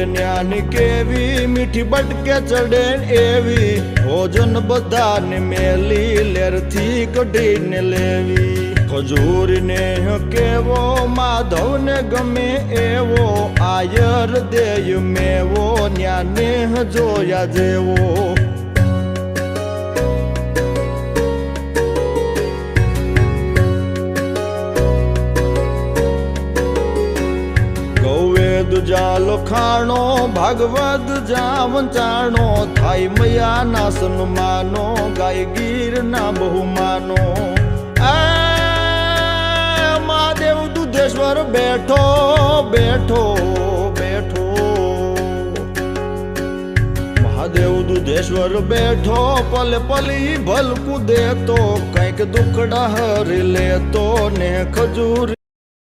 ન્યાની કેવી મીઠી બટકે ચડે એવી ભોજન બધાને મેલી લેરથી કઢીને લેવી ખજૂરને કેવો માધવને ગમે એવો આયર દેય મેવો ન્યાને જોયા જેવો જાલો ખાણો ભાગવત જા વંચાણો થાય મયાના સન્માનો ગાય ગીરના બહુમાનો મહાદેવ દુધેશ્વર બેઠો બેઠો બેઠો મહાદેવ દુધેશ્વર બેઠો પલે પલી ભલકું દેતો કંઈક દુખડા હરી લેતો ને ખજૂર